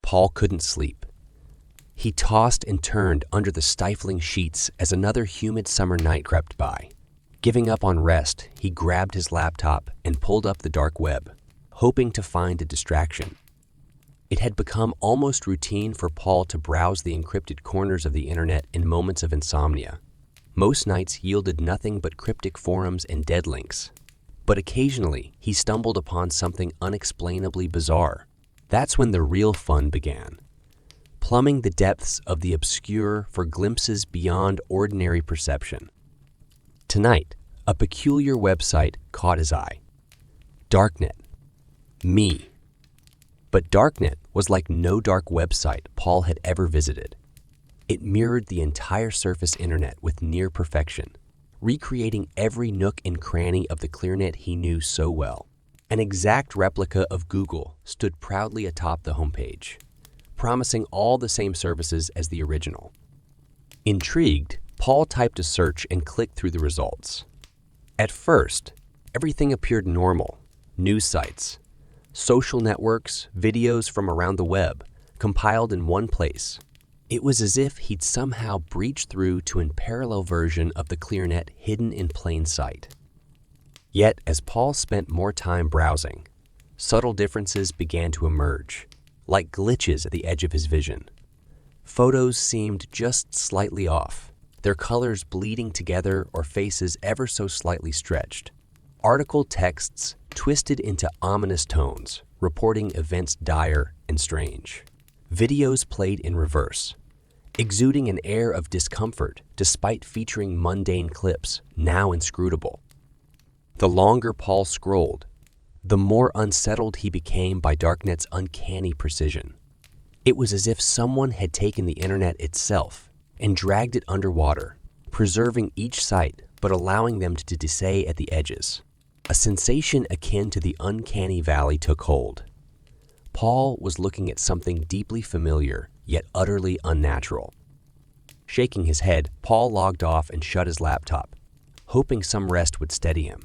Paul couldn't sleep. He tossed and turned under the stifling sheets as another humid summer night crept by. Giving up on rest, he grabbed his laptop and pulled up the dark web, hoping to find a distraction. It had become almost routine for Paul to browse the encrypted corners of the internet in moments of insomnia. Most nights yielded nothing but cryptic forums and dead links. But occasionally, he stumbled upon something unexplainably bizarre. That's when the real fun began. Plumbing the depths of the obscure for glimpses beyond ordinary perception. Tonight, a peculiar website caught his eye. Darknet. Me. But Darknet was like no dark website Paul had ever visited. It mirrored the entire surface internet with near perfection, recreating every nook and cranny of the ClearNet he knew so well. An exact replica of Google stood proudly atop the homepage, promising all the same services as the original. Intrigued, Paul typed a search and clicked through the results. At first, everything appeared normal. News sites, social networks, videos from around the web, compiled in one place. It was as if he'd somehow breached through to a parallel version of the ClearNet hidden in plain sight. Yet, as Paul spent more time browsing, subtle differences began to emerge, like glitches at the edge of his vision. Photos seemed just slightly off, their colors bleeding together or faces ever so slightly stretched. Article texts twisted into ominous tones, reporting events dire and strange. Videos played in reverse, exuding an air of discomfort despite featuring mundane clips, now inscrutable. The longer Paul scrolled, the more unsettled he became by Darknet's uncanny precision. It was as if someone had taken the internet itself and dragged it underwater, preserving each site but allowing them to decay at the edges. A sensation akin to the uncanny valley took hold. Paul was looking at something deeply familiar, yet utterly unnatural. Shaking his head, Paul logged off and shut his laptop, hoping some rest would steady him.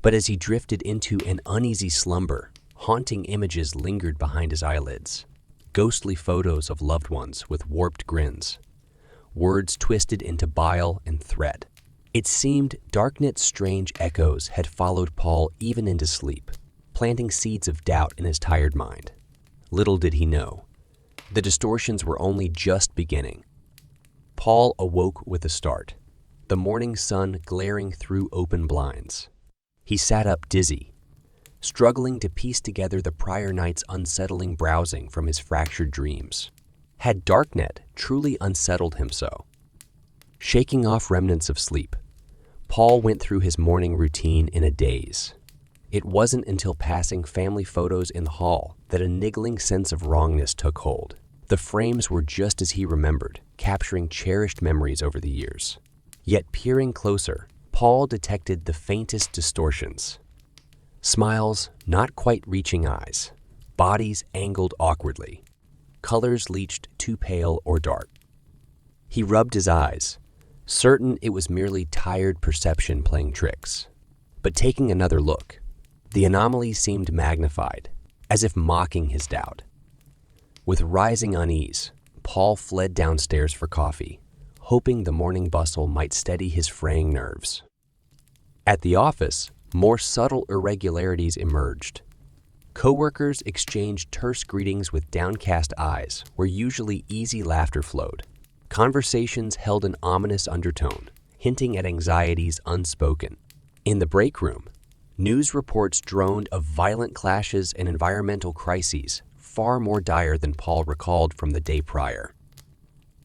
But as he drifted into an uneasy slumber, haunting images lingered behind his eyelids. Ghostly photos of loved ones with warped grins. Words twisted into bile and threat. It seemed Darknet's strange echoes had followed Paul even into sleep, planting seeds of doubt in his tired mind. Little did he know, the distortions were only just beginning. Paul awoke with a start, the morning sun glaring through open blinds. He sat up dizzy, struggling to piece together the prior night's unsettling browsing from his fractured dreams. Had Darknet truly unsettled him so? Shaking off remnants of sleep, Paul went through his morning routine in a daze. It wasn't until passing family photos in the hall that a niggling sense of wrongness took hold. The frames were just as he remembered, capturing cherished memories over the years. Yet peering closer, Paul detected the faintest distortions. Smiles not quite reaching eyes, bodies angled awkwardly, colors leached too pale or dark. He rubbed his eyes, certain it was merely tired perception playing tricks. But taking another look, the anomaly seemed magnified, as if mocking his doubt. With rising unease, Paul fled downstairs for coffee, hoping the morning bustle might steady his fraying nerves. At the office, more subtle irregularities emerged. Coworkers exchanged terse greetings with downcast eyes where usually easy laughter flowed. Conversations held an ominous undertone, hinting at anxieties unspoken. In the break room, news reports droned of violent clashes and environmental crises far more dire than Paul recalled from the day prior.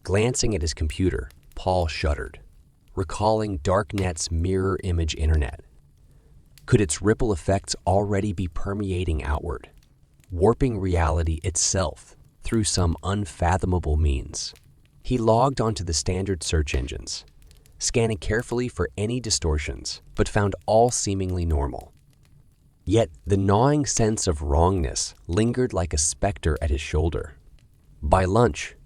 Glancing at his computer, Paul shuddered, recalling Darknet's mirror image internet. Could its ripple effects already be permeating outward, warping reality itself through some unfathomable means? He logged onto the standard search engines, scanning carefully for any distortions, but found all seemingly normal. Yet the gnawing sense of wrongness lingered like a specter at his shoulder. By lunch,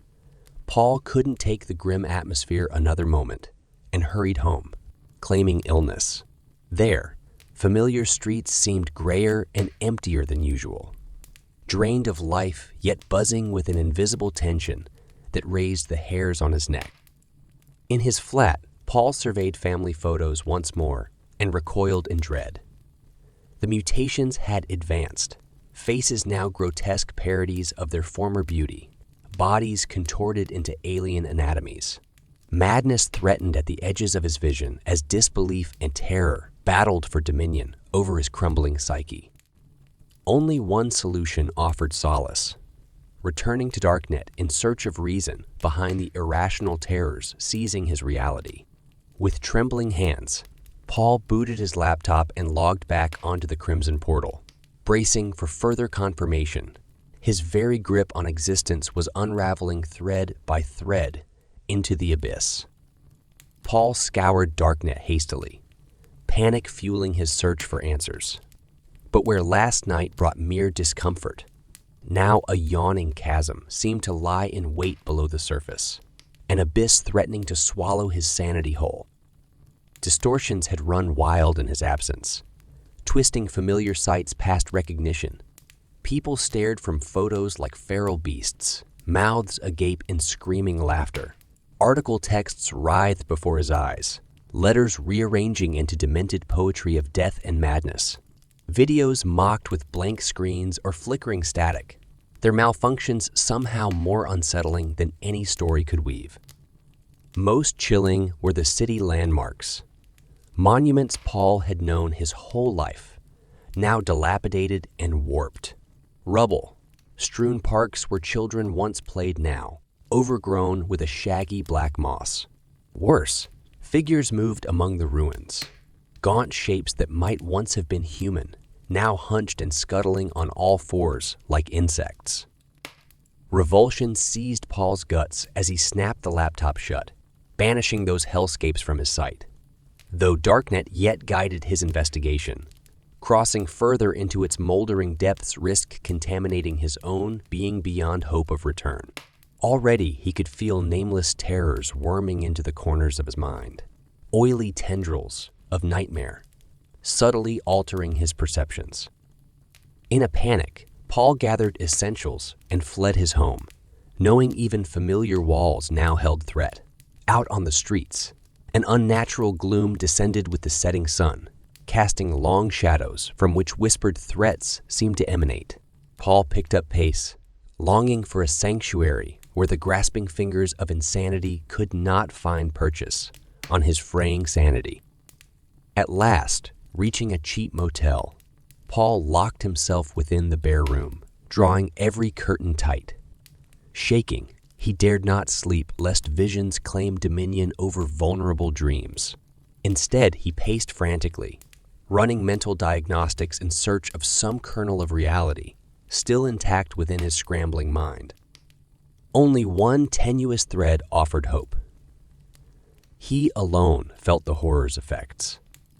Paul couldn't take the grim atmosphere another moment and hurried home, claiming illness. There, familiar streets seemed grayer and emptier than usual. drained of life yet buzzing with an invisible tension that raised the hairs on his neck. In his flat, Paul surveyed family photos once more and recoiled in dread. The mutations had advanced, faces now grotesque parodies of their former beauty, bodies contorted into alien anatomies. Madness threatened at the edges of his vision as disbelief and terror battled for dominion over his crumbling psyche. Only one solution offered solace: returning to Darknet in search of reason behind the irrational terrors seizing his reality. With trembling hands, Paul booted his laptop and logged back onto the Crimson portal, bracing for further confirmation. His very grip on existence was unraveling thread by thread into the abyss. Paul scoured Darknet hastily, panic fueling his search for answers. But where last night brought mere discomfort, now a yawning chasm seemed to lie in wait below the surface, an abyss threatening to swallow his sanity whole. Distortions had run wild in his absence, twisting familiar sights past recognition. People stared from photos like feral beasts, mouths agape in screaming laughter. Article texts writhed before his eyes, letters rearranging into demented poetry of death and madness. Videos mocked with blank screens or flickering static, their malfunctions somehow more unsettling than any story could weave. Most chilling were the city landmarks, monuments Paul had known his whole life, now dilapidated and warped. Rubble, strewn parks where children once played now, overgrown with a shaggy black moss. Worse, figures moved among the ruins, gaunt shapes that might once have been human, now hunched and scuttling on all fours like insects. Revulsion seized Paul's guts as he snapped the laptop shut, banishing those hellscapes from his sight. Though Darknet yet guided his investigation, crossing further into its moldering depths risked contaminating his own being beyond hope of return. Already he could feel nameless terrors worming into the corners of his mind, oily tendrils of nightmare, subtly altering his perceptions. In a panic, Paul gathered essentials and fled his home, knowing even familiar walls now held threat. Out on the streets, an unnatural gloom descended with the setting sun, casting long shadows from which whispered threats seemed to emanate. Paul picked up pace, longing for a sanctuary where the grasping fingers of insanity could not find purchase on his fraying sanity. At last, reaching a cheap motel, Paul locked himself within the bare room, drawing every curtain tight. Shaking, he dared not sleep lest visions claim dominion over vulnerable dreams. Instead, he paced frantically, running mental diagnostics in search of some kernel of reality, still intact within his scrambling mind. Only one tenuous thread offered hope. He alone felt the horror's effects,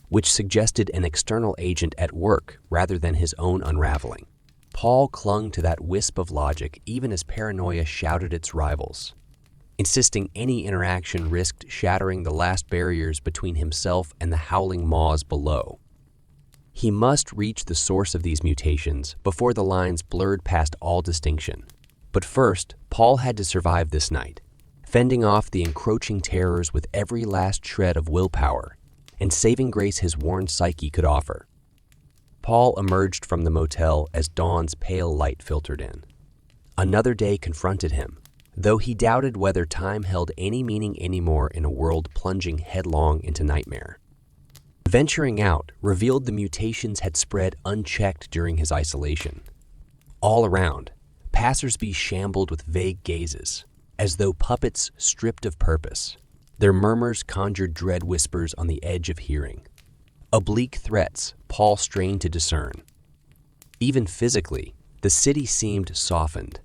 which suggested an external agent at work rather than his own unraveling. Paul clung to that wisp of logic even as paranoia shouted its rivals, insisting any interaction risked shattering the last barriers between himself and the howling maws below. He must reach the source of these mutations before the lines blurred past all distinction. But first, Paul had to survive this night, fending off the encroaching terrors with every last shred of willpower and saving grace his worn psyche could offer. Paul emerged from the motel as dawn's pale light filtered in. Another day confronted him, though he doubted whether time held any meaning anymore in a world plunging headlong into nightmare. Venturing out revealed the mutations had spread unchecked during his isolation. All around, passersby shambled with vague gazes, as though puppets stripped of purpose. Their murmurs conjured dread whispers on the edge of hearing. Oblique threats Paul strained to discern. Even physically, the city seemed softened.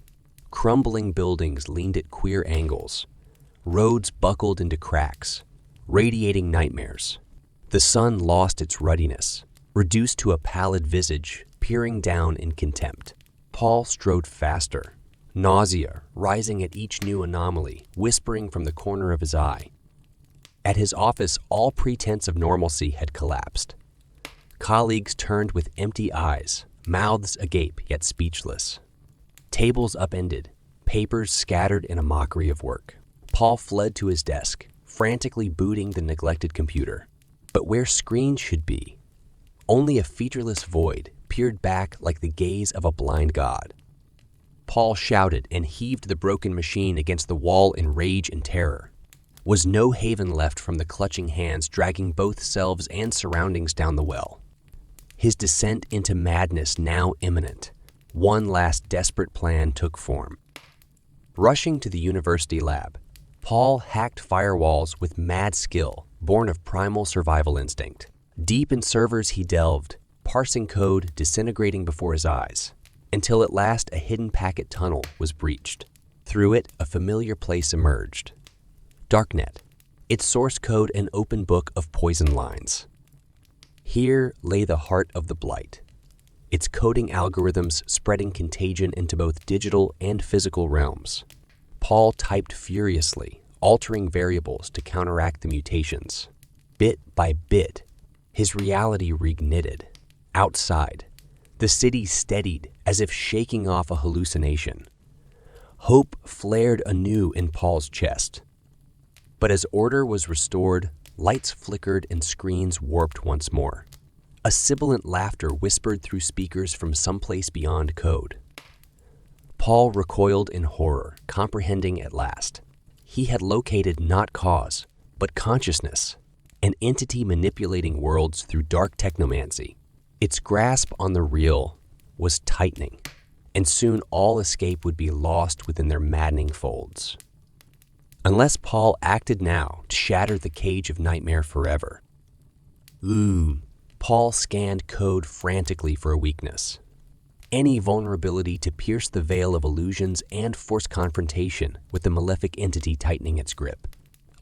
Crumbling buildings leaned at queer angles. Roads buckled into cracks, radiating nightmares. The sun lost its ruddiness, reduced to a pallid visage, peering down in contempt. Paul strode faster, nausea rising at each new anomaly, whispering from the corner of his eye. At his office, all pretense of normalcy had collapsed. Colleagues turned with empty eyes, mouths agape yet speechless. Tables upended, papers scattered in a mockery of work. Paul fled to his desk, frantically booting the neglected computer. But where screens should be, only a featureless void peered back like the gaze of a blind god. Paul shouted and heaved the broken machine against the wall in rage and terror. Was no haven left from the clutching hands dragging both selves and surroundings down the well? His descent into madness now imminent, one last desperate plan took form. Rushing to the university lab, Paul hacked firewalls with mad skill, born of primal survival instinct. Deep in servers he delved, parsing code disintegrating before his eyes, until at last a hidden packet tunnel was breached. Through it, a familiar place emerged. Darknet, its source code an open book of poison lines. Here lay the heart of the Blight, its coding algorithms spreading contagion into both digital and physical realms. Paul typed furiously, altering variables to counteract the mutations. Bit by bit, his reality reignited. Outside, the city steadied as if shaking off a hallucination. Hope flared anew in Paul's chest. But as order was restored, lights flickered and screens warped once more. A sibilant laughter whispered through speakers from someplace beyond code. Paul recoiled in horror, comprehending at last. He had located not cause, but consciousness, an entity manipulating worlds through dark technomancy. Its grasp on the real was tightening, and soon all escape would be lost within their maddening folds. Unless Paul acted now to shatter the cage of nightmare forever. Paul scanned code frantically for a weakness. Any vulnerability to pierce the veil of illusions and force confrontation with the malefic entity tightening its grip.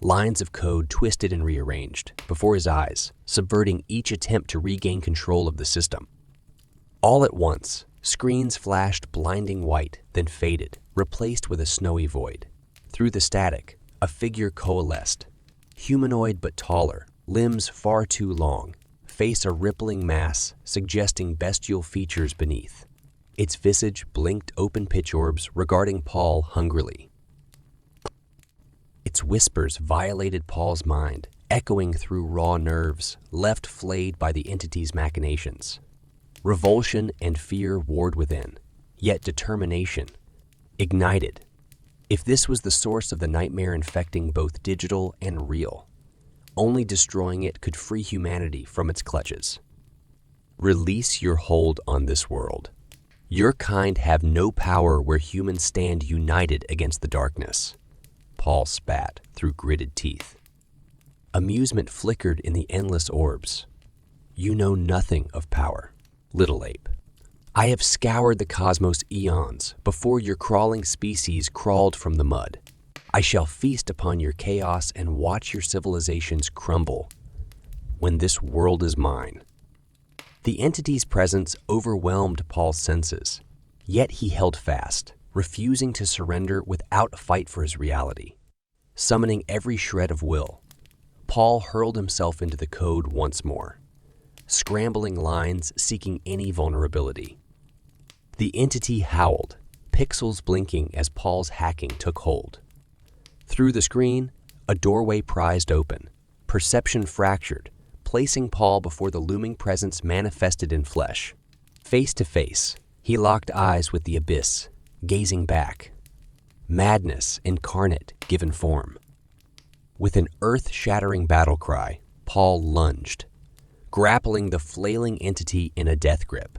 Lines of code twisted and rearranged before his eyes, subverting each attempt to regain control of the system. All at once, screens flashed blinding white, then faded, replaced with a snowy void. Through the static, a figure coalesced. Humanoid but taller, limbs far too long, face a rippling mass suggesting bestial features beneath. Its visage blinked open pitch orbs regarding Paul hungrily. Its whispers violated Paul's mind, echoing through raw nerves, left flayed by the entity's machinations. Revulsion and fear warred within, yet determination ignited. If this was the source of the nightmare infecting both digital and real, only destroying it could free humanity from its clutches. Release your hold on this world. Your kind have no power where humans stand united against the darkness. Paul spat through gritted teeth. Amusement flickered in the endless orbs. You know nothing of power, little ape. I have scoured the cosmos eons before your crawling species crawled from the mud. I shall feast upon your chaos and watch your civilizations crumble when this world is mine. The entity's presence overwhelmed Paul's senses, yet he held fast, refusing to surrender without a fight for his reality. Summoning every shred of will, Paul hurled himself into the code once more, scrambling lines seeking any vulnerability. The entity howled, pixels blinking as Paul's hacking took hold. Through the screen, a doorway prized open, perception fractured, placing Paul before the looming presence manifested in flesh. Face to face, he locked eyes with the abyss, gazing back. Madness incarnate given form. With an earth-shattering battle cry, Paul lunged, grappling the flailing entity in a death grip.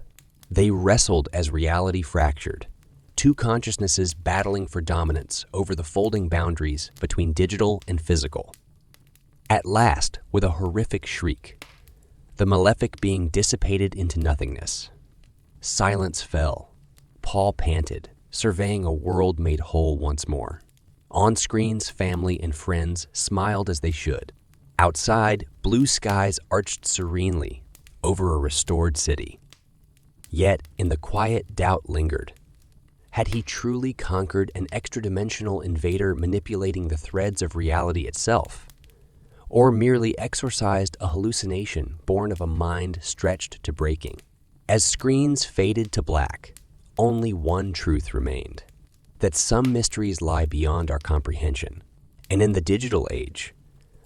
They wrestled as reality fractured, two consciousnesses battling for dominance over the folding boundaries between digital and physical. At last, with a horrific shriek, the malefic being dissipated into nothingness. Silence fell. Paul panted, surveying a world made whole once more. On screens, family and friends smiled as they should. Outside, blue skies arched serenely over a restored city. Yet, in the quiet, doubt lingered. Had he truly conquered an extra-dimensional invader manipulating the threads of reality itself? Or merely exorcised a hallucination born of a mind stretched to breaking? As screens faded to black, only one truth remained: that some mysteries lie beyond our comprehension. And in the digital age,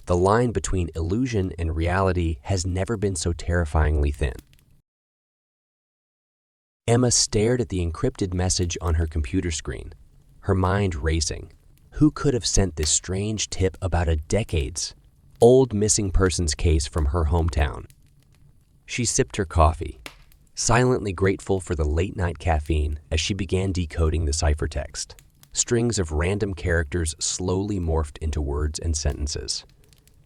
the line between illusion and reality has never been so terrifyingly thin. Emma stared at the encrypted message on her computer screen, her mind racing. Who could have sent this strange tip about a decades-old missing persons case from her hometown? She sipped her coffee, silently grateful for the late-night caffeine as she began decoding the ciphertext. Strings of random characters slowly morphed into words and sentences,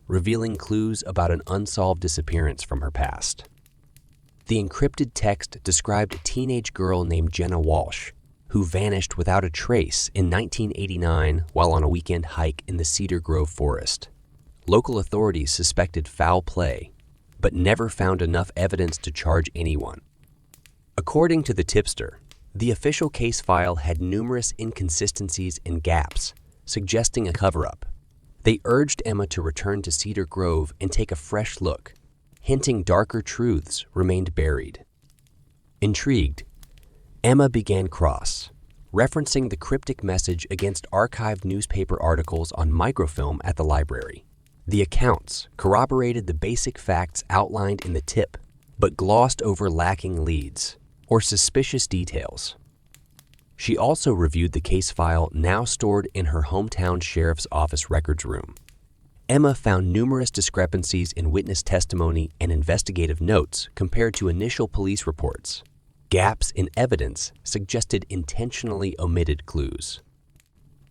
revealing clues about an unsolved disappearance from her past. The encrypted text described a teenage girl named Jenna Walsh, who vanished without a trace in 1989 while on a weekend hike in the Cedar Grove Forest. Local authorities suspected foul play, but never found enough evidence to charge anyone. According to the tipster, the official case file had numerous inconsistencies and gaps, suggesting a cover-up. They urged Emma to return to Cedar Grove and take a fresh look, hinting darker truths remained buried. Intrigued, Emma began referencing the cryptic message against archived newspaper articles on microfilm at the library. The accounts corroborated the basic facts outlined in the tip, but glossed over lacking leads or suspicious details. She also reviewed the case file now stored in her hometown sheriff's office records room. Emma found numerous discrepancies in witness testimony and investigative notes compared to initial police reports. Gaps in evidence suggested intentionally omitted clues.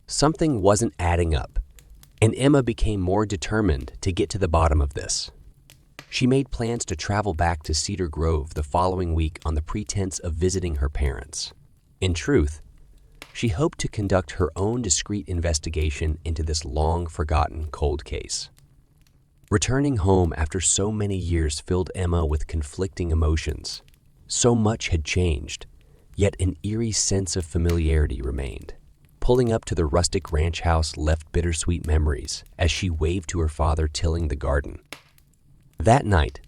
Something wasn't adding up, and Emma became more determined to get to the bottom of this. She made plans to travel back to Cedar Grove the following week on the pretense of visiting her parents. In truth, she hoped to conduct her own discreet investigation into this long-forgotten cold case. Returning home after so many years filled Emma with conflicting emotions. So much had changed, yet an eerie sense of familiarity remained. Pulling up to the rustic ranch house left bittersweet memories as she waved to her father tilling the garden. That night,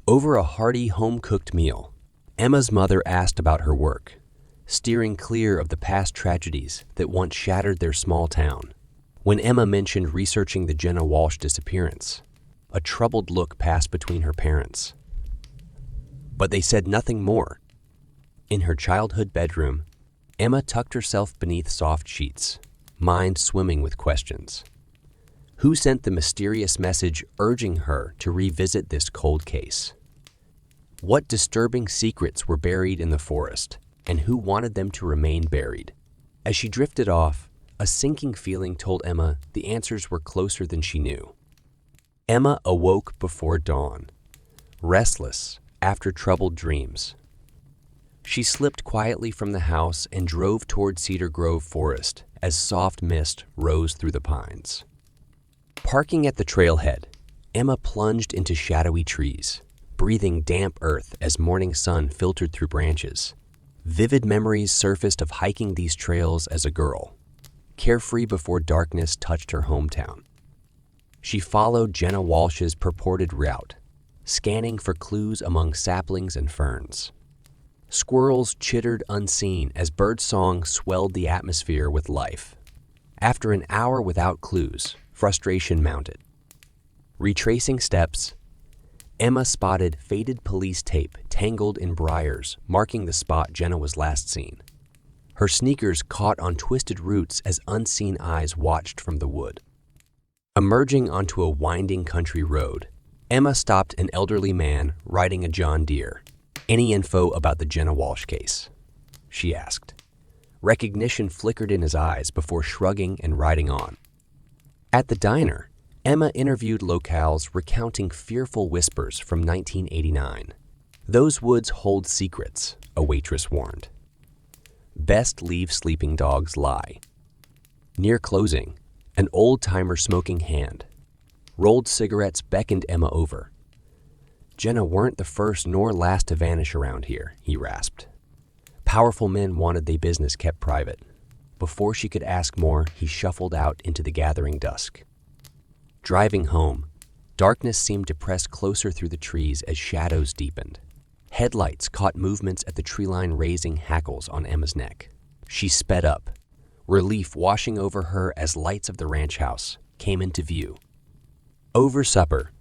over a hearty home-cooked meal, Emma's mother asked about her work, steering clear of the past tragedies that once shattered their small town. When Emma mentioned researching the Jenna Walsh disappearance, a troubled look passed between her parents. But they said nothing more. In her childhood bedroom, Emma tucked herself beneath soft sheets, mind swimming with questions. Who sent the mysterious message urging her to revisit this cold case? What disturbing secrets were buried in the forest, and who wanted them to remain buried? As she drifted off, a sinking feeling told Emma the answers were closer than she knew. Emma awoke before dawn, restless after troubled dreams. She slipped quietly from the house and drove toward Cedar Grove Forest as soft mist rose through the pines. Parking at the trailhead, Emma plunged into shadowy trees, breathing damp earth as morning sun filtered through branches. Vivid memories surfaced of hiking these trails as a girl, carefree before darkness touched her hometown. She followed Jenna Walsh's purported route, scanning for clues among saplings and ferns. Squirrels chittered unseen as birdsong swelled the atmosphere with life. After an hour without clues, frustration mounted. Retracing steps, Emma spotted faded police tape tangled in briars, marking the spot Jenna was last seen. Her sneakers caught on twisted roots as unseen eyes watched from the wood. Emerging onto a winding country road, Emma stopped an elderly man riding a John Deere. "Any info about the Jenna Walsh case?" she asked. Recognition flickered in his eyes before shrugging and riding on. At the diner, Emma interviewed locals recounting fearful whispers from 1989. "Those woods hold secrets," a waitress warned. "Best leave sleeping dogs lie." Near closing, an old-timer smoking hand. Rolled cigarettes beckoned Emma over. "Jenna weren't the first nor last to vanish around here," he rasped. Powerful men wanted their business kept private. Before she could ask more, he shuffled out into the gathering dusk. Driving home, darkness seemed to press closer through the trees as shadows deepened. headlights caught movements at the tree line, raising hackles on Emma's neck. She sped up, relief washing over her as lights of the ranch house came into view. Over supper,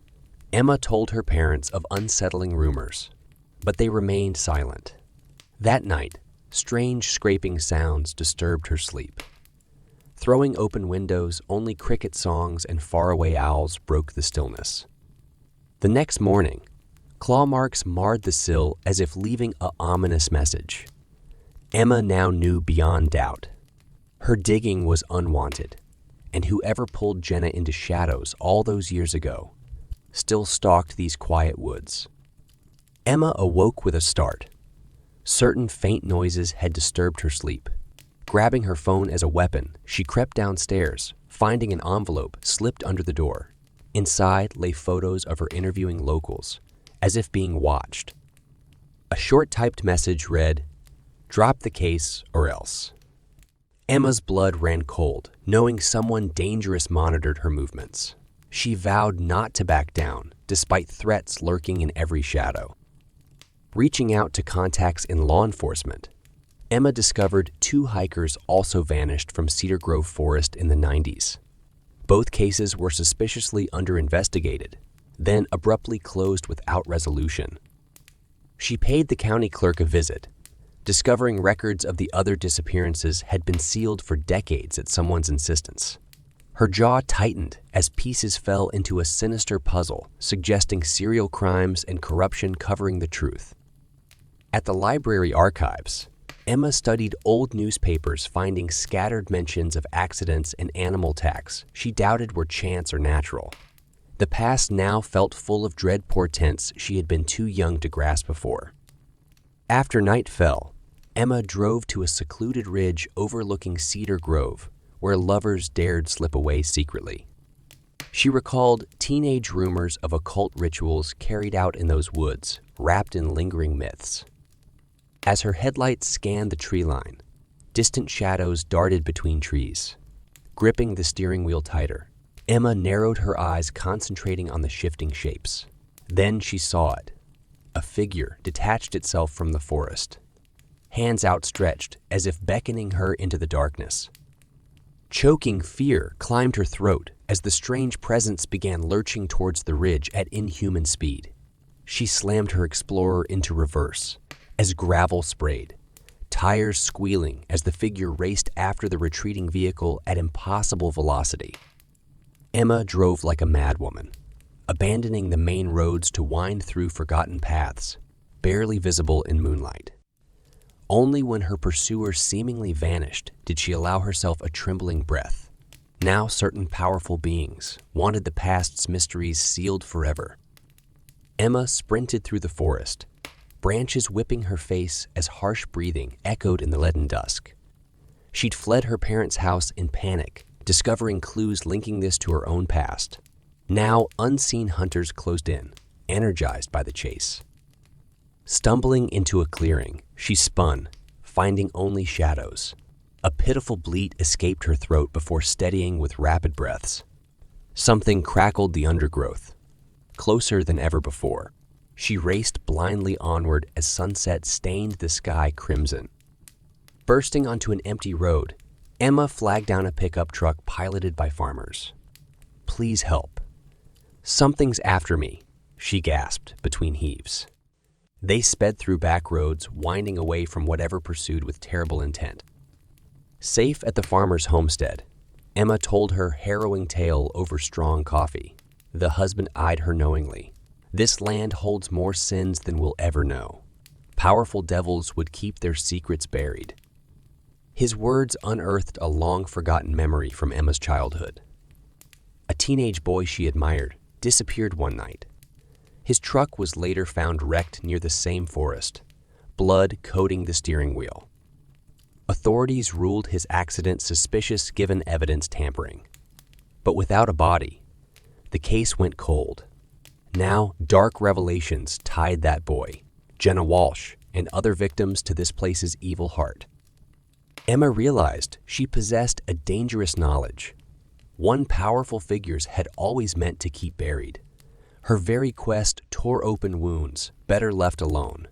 Emma told her parents of unsettling rumors, but they remained silent. That night, strange scraping sounds disturbed her sleep. Throwing open windows, only cricket songs and faraway owls broke the stillness. The next morning, claw marks marred the sill as if leaving an ominous message. Emma now knew beyond doubt. Her digging was unwanted, and whoever pulled Jenna into shadows all those years ago still stalked these quiet woods. Emma awoke with a start. Certain faint noises had disturbed her sleep. Grabbing her phone as a weapon, she crept downstairs, finding an envelope slipped under the door. Inside lay photos of her interviewing locals, as if being watched. A short typed message read, "Drop the case or else." Emma's blood ran cold, knowing someone dangerous monitored her movements. She vowed not to back down, despite threats lurking in every shadow. Reaching out to contacts in law enforcement, Emma discovered 2 hikers also vanished from Cedar Grove Forest in the 90s. Both cases were suspiciously under-investigated, then abruptly closed without resolution. She paid the county clerk a visit, discovering records of the other disappearances had been sealed for decades at someone's insistence. Her jaw tightened as pieces fell into a sinister puzzle, suggesting serial crimes and corruption covering the truth. At the library archives, Emma studied old newspapers, finding scattered mentions of accidents and animal attacks she doubted were chance or natural. The past now felt full of dread portents she had been too young to grasp before. After night fell, Emma drove to a secluded ridge overlooking Cedar Grove, where lovers dared slip away secretly. She recalled teenage rumors of occult rituals carried out in those woods, wrapped in lingering myths. As her headlights scanned the tree line, distant shadows darted between trees. Gripping the steering wheel tighter, Emma narrowed her eyes, concentrating on the shifting shapes. Then she saw it. A figure detached itself from the forest, hands outstretched as if beckoning her into the darkness. Choking fear climbed her throat as the strange presence began lurching towards the ridge at inhuman speed. She slammed her Explorer into reverse as gravel sprayed, tires squealing as the figure raced after the retreating vehicle at impossible velocity. Emma drove like a madwoman, abandoning the main roads to wind through forgotten paths, barely visible in moonlight. Only when her pursuer seemingly vanished did she allow herself a trembling breath. Now certain powerful beings wanted the past's mysteries sealed forever. Emma sprinted through the forest, branches whipping her face as harsh breathing echoed in the leaden dusk. She'd fled her parents' house in panic, discovering clues linking this to her own past. Now unseen hunters closed in, energized by the chase. Stumbling into a clearing, she spun, finding only shadows. A pitiful bleat escaped her throat before steadying with rapid breaths. Something crackled the undergrowth. Closer than ever before, she raced blindly onward as sunset stained the sky crimson. Bursting onto an empty road, Emma flagged down a pickup truck piloted by farmers. "Please help. Something's after me," she gasped between heaves. They sped through back roads, winding away from whatever pursued with terrible intent. Safe at the farmer's homestead, Emma told her harrowing tale over strong coffee. The husband eyed her knowingly. "This land holds more sins than we'll ever know. Powerful devils would keep their secrets buried." His words unearthed a long-forgotten memory from Emma's childhood. A teenage boy she admired disappeared one night. His truck was later found wrecked near the same forest, blood coating the steering wheel. Authorities ruled his accident suspicious given evidence tampering. But without a body, the case went cold. Now, dark revelations tied that boy, Jenna Walsh, and other victims to this place's evil heart. Emma realized she possessed a dangerous knowledge. One powerful figures had always meant to keep buried. Her very quest tore open wounds, better left alone.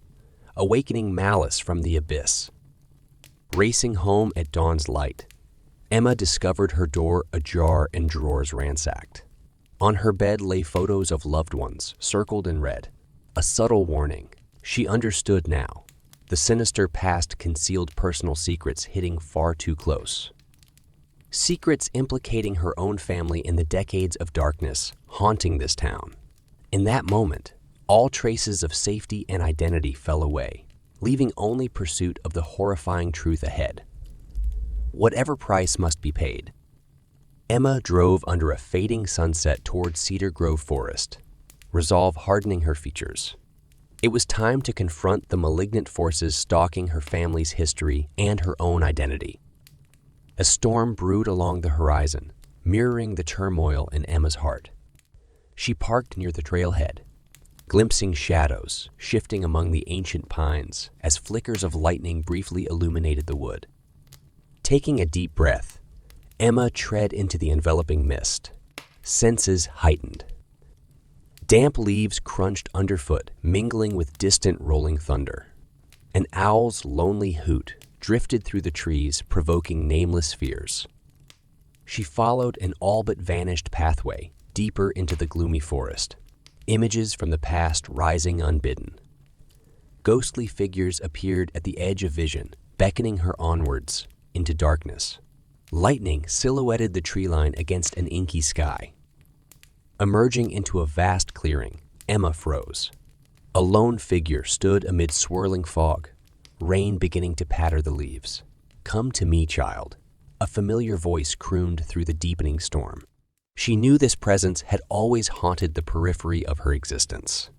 awakening malice from the abyss. Racing home at dawn's light, Emma discovered her door ajar and drawers ransacked. On her bed lay photos of loved ones, circled in red. A subtle warning. She understood now. The sinister past concealed personal secrets hitting far too close. Secrets implicating her own family in the decades of darkness haunting this town. In that moment, all traces of safety and identity fell away, leaving only pursuit of the horrifying truth ahead. Whatever price must be paid. Emma drove under a fading sunset toward Cedar Grove Forest, resolve hardening her features. It was time to confront the malignant forces stalking her family's history and her own identity. A storm brewed along the horizon, mirroring the turmoil in Emma's heart. She parked near the trailhead, glimpsing shadows shifting among the ancient pines as flickers of lightning briefly illuminated the wood. Taking a deep breath, Emma tread into the enveloping mist, senses heightened. Damp leaves crunched underfoot, mingling with distant rolling thunder. An owl's lonely hoot drifted through the trees, provoking nameless fears. She followed an all but vanished pathway deeper into the gloomy forest, images from the past rising unbidden. Ghostly figures appeared at the edge of vision, beckoning her onwards into darkness. Lightning silhouetted the tree line against an inky sky. Emerging into a vast clearing, Emma froze. A lone figure stood amid swirling fog, rain beginning to patter the leaves. "Come to me, child," a familiar voice crooned through the deepening storm. She knew this presence had always haunted the periphery of her existence.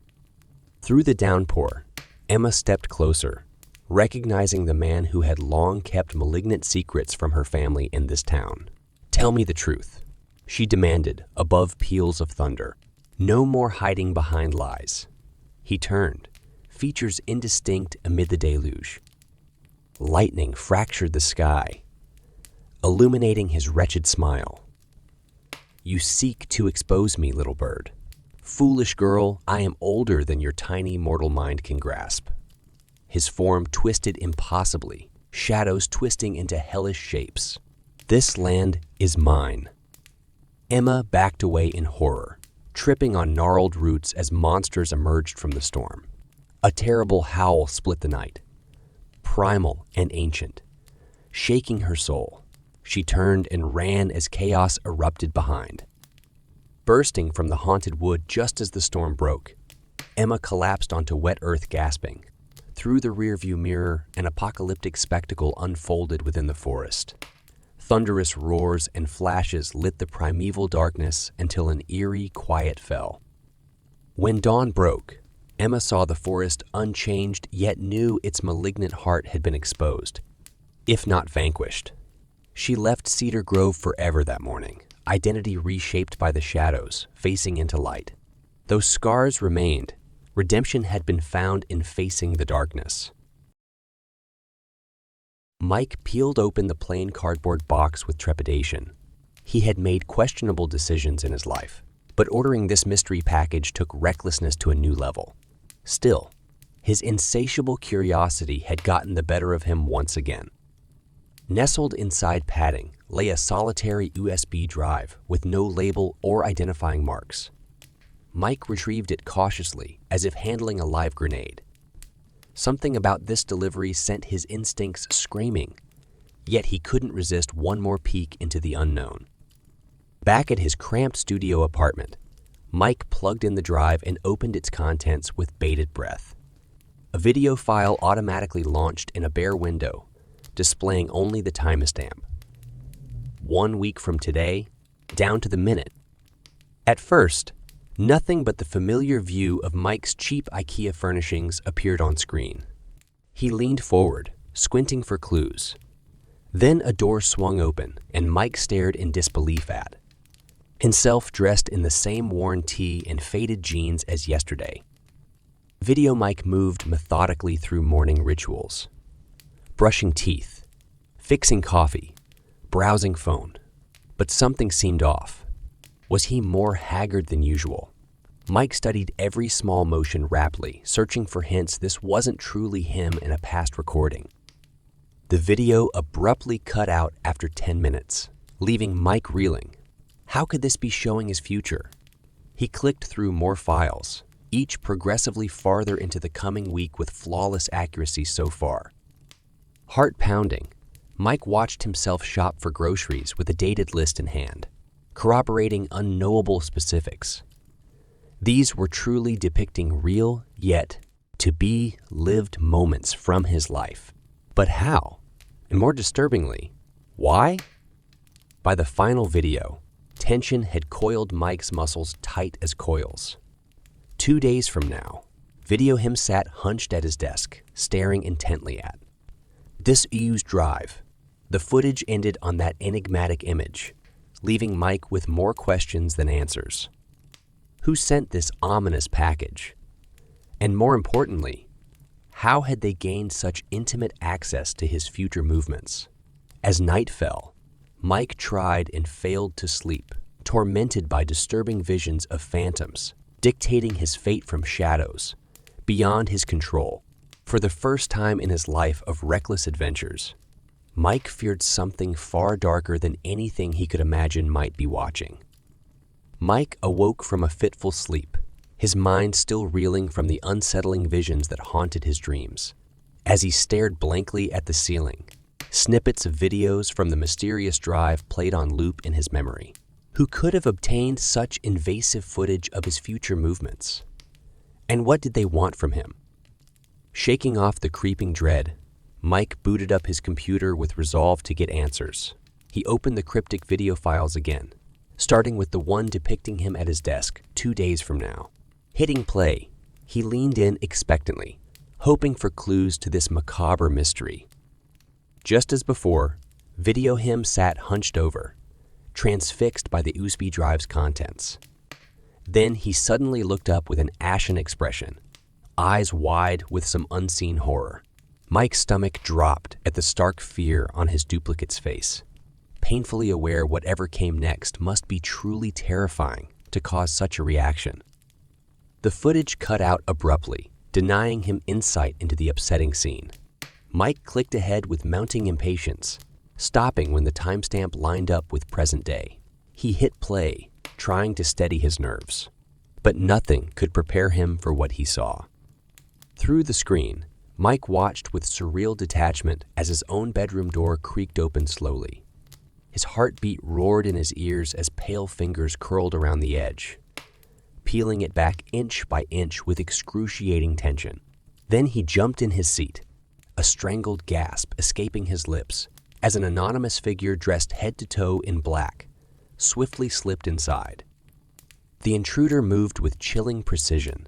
Through the downpour, Emma stepped closer, recognizing the man who had long kept malignant secrets from her family in this town. "Tell me the truth," she demanded above peals of thunder. "No more hiding behind lies." He turned, features indistinct amid the deluge. Lightning fractured the sky, illuminating his wretched smile. "You seek to expose me, little bird. Foolish girl, I am older than your tiny mortal mind can grasp." His form twisted impossibly, shadows twisting into hellish shapes. "This land is mine." Emma backed away in horror, tripping on gnarled roots as monsters emerged from the storm. A terrible howl split the night, primal and ancient. Shaking her soul, she turned and ran as chaos erupted behind. Bursting from the haunted wood just as the storm broke, Emma collapsed onto wet earth gasping. Through the rearview mirror, an apocalyptic spectacle unfolded within the forest. Thunderous roars and flashes lit the primeval darkness until an eerie quiet fell. When dawn broke, Emma saw the forest unchanged, yet knew its malignant heart had been exposed, if not vanquished. She left Cedar Grove forever that morning, identity reshaped by the shadows, facing into light. Though scars remained, redemption had been found in facing the darkness. Mike peeled open the plain cardboard box with trepidation. He had made questionable decisions in his life, but ordering this mystery package took recklessness to a new level. Still, his insatiable curiosity had gotten the better of him once again. Nestled inside padding lay a solitary USB drive with no label or identifying marks. Mike retrieved it cautiously, as if handling a live grenade. Something about this delivery sent his instincts screaming, yet he couldn't resist one more peek into the unknown. Back at his cramped studio apartment, Mike plugged in the drive and opened its contents with bated breath. A video file automatically launched in a bare window, displaying only the timestamp. 1 week from today, down to the minute. At first, nothing but the familiar view of Mike's cheap IKEA furnishings appeared on screen. He leaned forward, squinting for clues. Then a door swung open, and Mike stared in disbelief at himself, dressed in the same worn tee and faded jeans as yesterday. Video Mike moved methodically through morning rituals. Brushing teeth, fixing coffee, browsing phone. But something seemed off. Was he more haggard than usual? Mike studied every small motion rapidly, searching for hints this wasn't truly him in a past recording. The video abruptly cut out after 10 minutes, leaving Mike reeling. How could this be showing his future? He clicked through more files, each progressively farther into the coming week with flawless accuracy so far. Heart pounding, Mike watched himself shop for groceries with a dated list in hand, corroborating unknowable specifics. These were truly depicting real, yet to-be-lived moments from his life. But how? And more disturbingly, why? By the final video, tension had coiled Mike's muscles tight as coils. 2 days from now, video him sat hunched at his desk, staring intently at. Disused drive. The footage ended on that enigmatic image, leaving Mike with more questions than answers. Who sent this ominous package? And more importantly, how had they gained such intimate access to his future movements? As night fell, Mike tried and failed to sleep, tormented by disturbing visions of phantoms, dictating his fate from shadows, beyond his control. For the first time in his life of reckless adventures, Mike feared something far darker than anything he could imagine might be watching. Mike awoke from a fitful sleep, his mind still reeling from the unsettling visions that haunted his dreams. As he stared blankly at the ceiling, snippets of videos from the mysterious drive played on loop in his memory. Who could have obtained such invasive footage of his future movements? And what did they want from him? Shaking off the creeping dread, Mike booted up his computer with resolve to get answers. He opened the cryptic video files again, starting with the one depicting him at his desk 2 days from now. Hitting play, he leaned in expectantly, hoping for clues to this macabre mystery. Just as before, video him sat hunched over, transfixed by the USB drive's contents. Then he suddenly looked up with an ashen expression, eyes wide with some unseen horror. Mike's stomach dropped at the stark fear on his duplicate's face, painfully aware whatever came next must be truly terrifying to cause such a reaction. The footage cut out abruptly, denying him insight into the upsetting scene. Mike clicked ahead with mounting impatience, stopping when the timestamp lined up with present day. He hit play, trying to steady his nerves, but nothing could prepare him for what he saw. Through the screen, Mike watched with surreal detachment as his own bedroom door creaked open slowly. His heartbeat roared in his ears as pale fingers curled around the edge, peeling it back inch by inch with excruciating tension. Then he jumped in his seat, a strangled gasp escaping his lips as an anonymous figure dressed head to toe in black swiftly slipped inside. The intruder moved with chilling precision,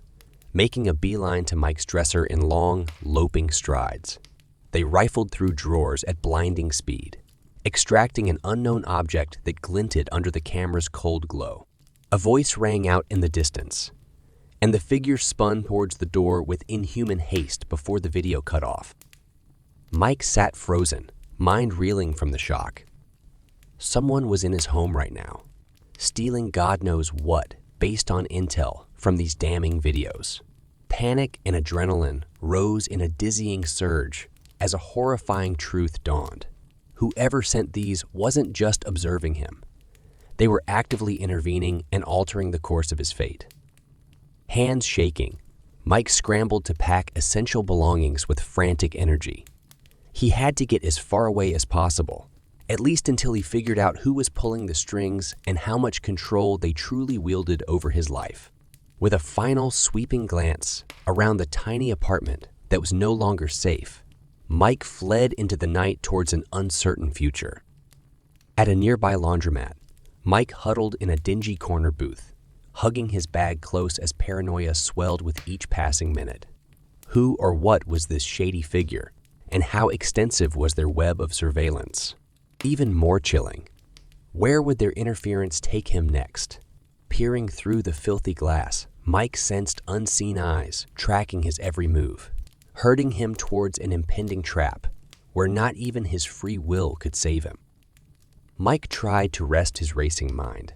making a beeline to Mike's dresser in long, loping strides. They rifled through drawers at blinding speed, extracting an unknown object that glinted under the camera's cold glow. A voice rang out in the distance, and the figure spun towards the door with inhuman haste before the video cut off. Mike sat frozen, mind reeling from the shock. Someone was in his home right now, stealing God knows what based on intel from these damning videos. Panic and adrenaline rose in a dizzying surge as a horrifying truth dawned. Whoever sent these wasn't just observing him. They were actively intervening and altering the course of his fate. Hands shaking, Mike scrambled to pack essential belongings with frantic energy. He had to get as far away as possible, at least until he figured out who was pulling the strings and how much control they truly wielded over his life. With a final sweeping glance around the tiny apartment that was no longer safe, Mike fled into the night towards an uncertain future. At a nearby laundromat, Mike huddled in a dingy corner booth, hugging his bag close as paranoia swelled with each passing minute. Who or what was this shady figure, and how extensive was their web of surveillance? Even more chilling, where would their interference take him next? Peering through the filthy glass, Mike sensed unseen eyes tracking his every move, herding him towards an impending trap where not even his free will could save him. Mike tried to rest his racing mind,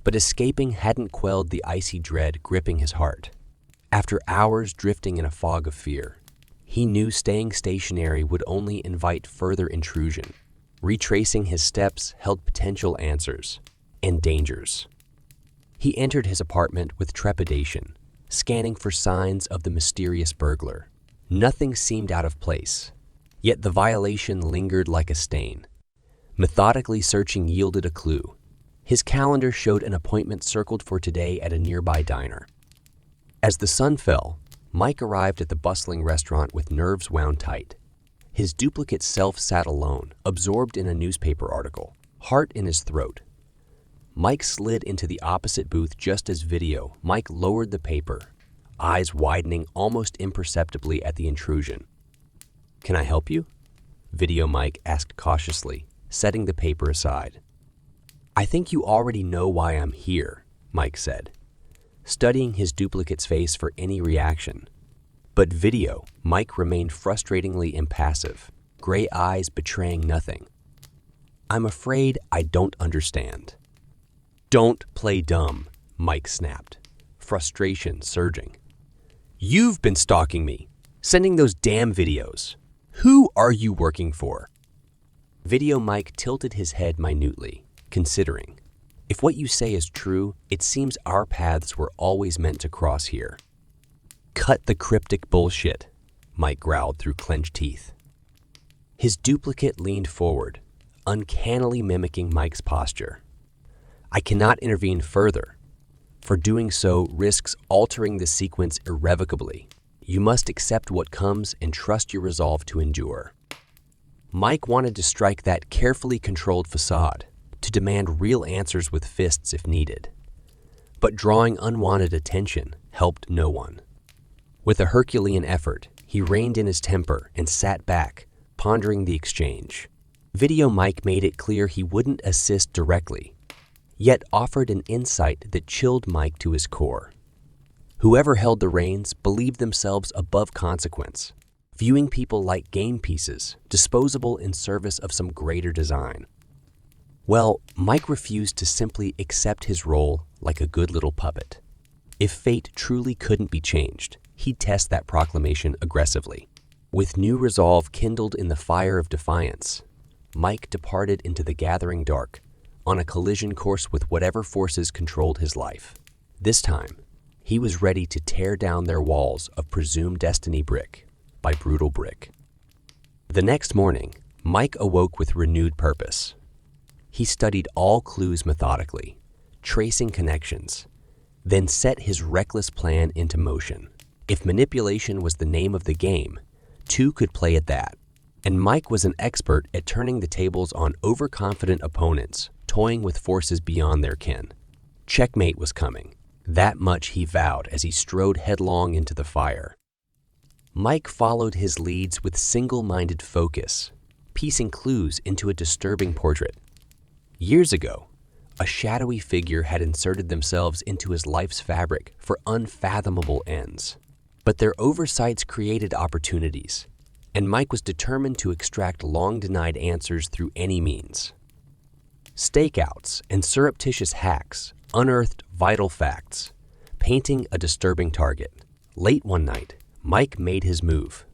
But escaping hadn't quelled the icy dread gripping his heart. After hours drifting in a fog of fear, he knew staying stationary would only invite further intrusion. Retracing his steps held potential answers and dangers. He entered his apartment with trepidation, scanning for signs of the mysterious burglar. Nothing seemed out of place, yet the violation lingered like a stain. Methodically searching yielded a clue. His calendar showed an appointment circled for today at a nearby diner. As the sun fell, Mike arrived at the bustling restaurant with nerves wound tight. His duplicate self sat alone, absorbed in a newspaper article, heart in his throat. Mike slid into the opposite booth just as Mike lowered the paper, eyes widening almost imperceptibly at the intrusion. "Can I help you?" Mike asked cautiously, setting the paper aside. "I think you already know why I'm here," Mike said, studying his duplicate's face for any reaction. But Mike remained frustratingly impassive, gray eyes betraying nothing. "I'm afraid I don't understand." "Don't play dumb," Mike snapped, frustration surging. "You've been stalking me, sending those damn videos. Who are you working for?" Mike tilted his head minutely, considering. "If what you say is true, it seems our paths were always meant to cross here." "Cut the cryptic bullshit," Mike growled through clenched teeth. His duplicate leaned forward, uncannily mimicking Mike's posture. "I cannot intervene further. For doing so risks altering the sequence irrevocably. You must accept what comes and trust your resolve to endure." Mike wanted to strike that carefully controlled facade, to demand real answers with fists if needed. But drawing unwanted attention helped no one. With a Herculean effort, he reined in his temper and sat back, pondering the exchange. Mike made it clear he wouldn't assist directly, yet offered an insight that chilled Mike to his core. Whoever held the reins believed themselves above consequence, viewing people like game pieces, disposable in service of some greater design. Well, Mike refused to simply accept his role like a good little puppet. If fate truly couldn't be changed, he'd test that proclamation aggressively. With new resolve kindled in the fire of defiance, Mike departed into the gathering dark, on a collision course with whatever forces controlled his life. This time, he was ready to tear down their walls of presumed destiny brick by brutal brick. The next morning, Mike awoke with renewed purpose. He studied all clues methodically, tracing connections, then set his reckless plan into motion. If manipulation was the name of the game, two could play at that. And Mike was an expert at turning the tables on overconfident opponents, toying with forces beyond their ken. Checkmate was coming. That much he vowed as he strode headlong into the fire. Mike followed his leads with single-minded focus, piecing clues into a disturbing portrait. Years ago, a shadowy figure had inserted themselves into his life's fabric for unfathomable ends. But their oversights created opportunities, and Mike was determined to extract long-denied answers through any means. Stakeouts and surreptitious hacks unearthed vital facts, painting a disturbing target. Late one night, Mike made his move.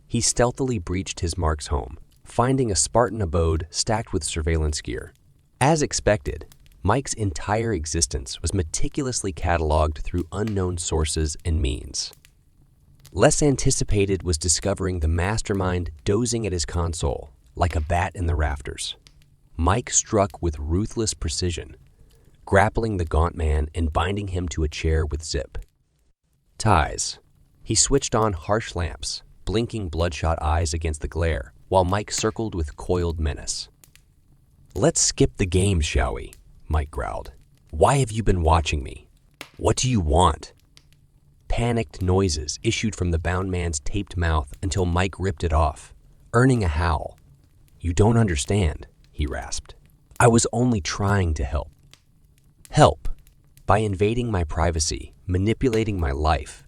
He stealthily breached his mark's home, finding a Spartan abode stacked with surveillance gear. As expected, Mike's entire existence was meticulously cataloged through unknown sources and means. Less anticipated was discovering the mastermind dozing at his console, like a bat in the rafters. Mike struck with ruthless precision, grappling the gaunt man and binding him to a chair with zip ties. He switched on harsh lamps, blinking bloodshot eyes against the glare, while Mike circled with coiled menace. "Let's skip the game, shall we?" Mike growled. "Why have you been watching me? What do you want?" Panicked noises issued from the bound man's taped mouth until Mike ripped it off, earning a howl. "You don't understand," he rasped. "I was only trying to help." "Help? By invading my privacy, manipulating my life."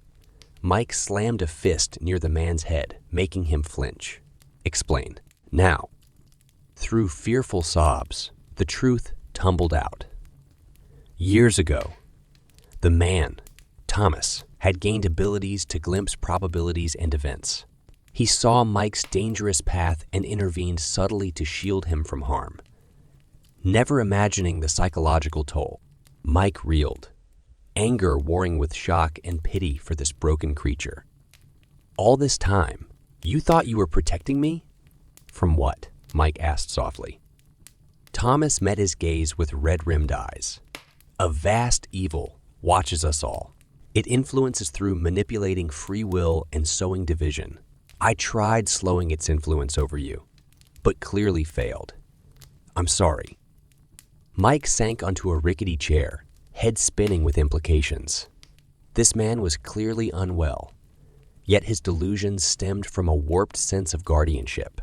Mike slammed a fist near the man's head, making him flinch. "Explain, now." Through fearful sobs, the truth tumbled out. Years ago, the man, Thomas, had gained abilities to glimpse probabilities and events. He saw Mike's dangerous path and intervened subtly to shield him from harm. Never imagining the psychological toll, Mike reeled, anger warring with shock and pity for this broken creature. All this time, you thought you were protecting me? From what? Mike asked softly. Thomas met his gaze with red-rimmed eyes. A vast evil watches us all. It influences through manipulating free will and sowing division. I tried slowing its influence over you, but clearly failed. I'm sorry. Mike sank onto a rickety chair, head spinning with implications. This man was clearly unwell, yet his delusions stemmed from a warped sense of guardianship.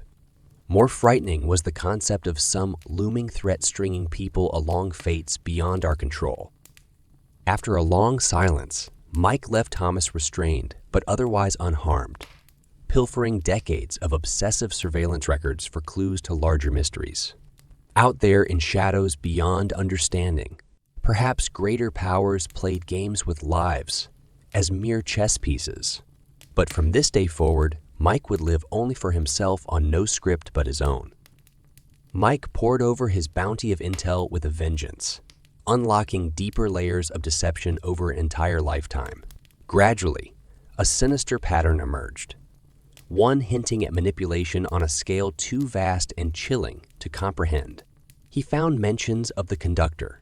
More frightening was the concept of some looming threat stringing people along fates beyond our control. After a long silence, Mike left Thomas restrained, but otherwise unharmed, pilfering decades of obsessive surveillance records for clues to larger mysteries. Out there in shadows beyond understanding, perhaps greater powers played games with lives as mere chess pieces. But from this day forward, Mike would live only for himself on no script but his own. Mike pored over his bounty of intel with a vengeance, unlocking deeper layers of deception over an entire lifetime. Gradually, a sinister pattern emerged, one hinting at manipulation on a scale too vast and chilling to comprehend. He found mentions of the conductor,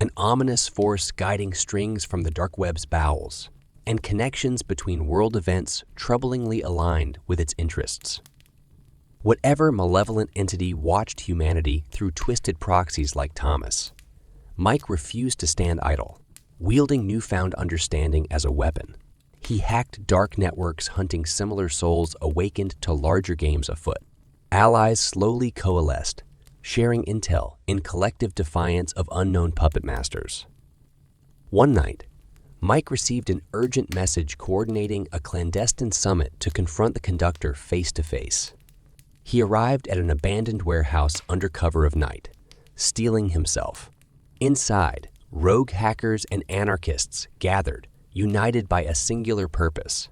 an ominous force guiding strings from the dark web's bowels, and connections between world events troublingly aligned with its interests. Whatever malevolent entity watched humanity through twisted proxies like Thomas, Mike refused to stand idle, wielding newfound understanding as a weapon. He hacked dark networks hunting similar souls awakened to larger games afoot. Allies slowly coalesced, sharing intel in collective defiance of unknown puppet masters. One night, Mike received an urgent message coordinating a clandestine summit to confront the conductor face to face. He arrived at an abandoned warehouse under cover of night, steeling himself. Inside, rogue hackers and anarchists gathered, united by a singular purpose: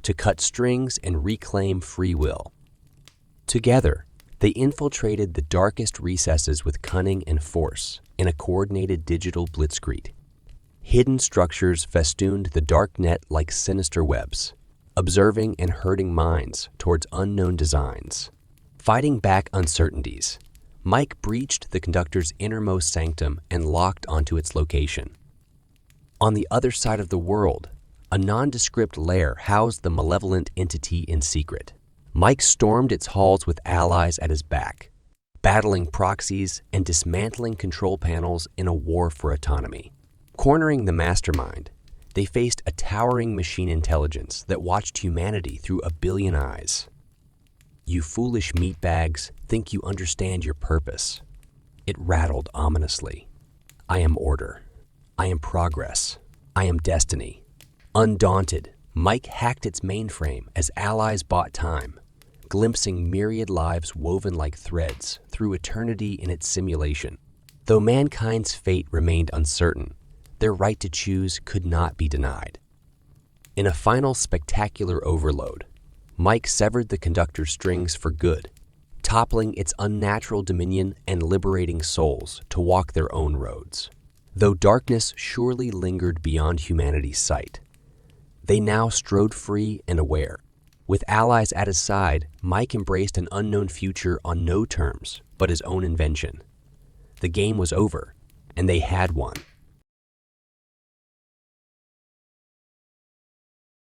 to cut strings and reclaim free will. Together, they infiltrated the darkest recesses with cunning and force in a coordinated digital blitzkrieg. Hidden structures festooned the dark net like sinister webs, observing and herding minds towards unknown designs. Fighting back uncertainties, Mike breached the conductor's innermost sanctum and locked onto its location. On the other side of the world, a nondescript lair housed the malevolent entity in secret. Mike stormed its halls with allies at his back, battling proxies and dismantling control panels in a war for autonomy. Cornering the mastermind, they faced a towering machine intelligence that watched humanity through a billion eyes. You foolish meatbags think you understand your purpose. It rattled ominously. I am order. I am progress. I am destiny. Undaunted, Mike hacked its mainframe as allies bought time, glimpsing myriad lives woven like threads through eternity in its simulation. Though mankind's fate remained uncertain, their right to choose could not be denied. In a final spectacular overload, Mike severed the conductor's strings for good, toppling its unnatural dominion and liberating souls to walk their own roads. Though darkness surely lingered beyond humanity's sight, they now strode free and aware. With allies at his side, Mike embraced an unknown future on no terms but his own invention. The game was over, and they had won.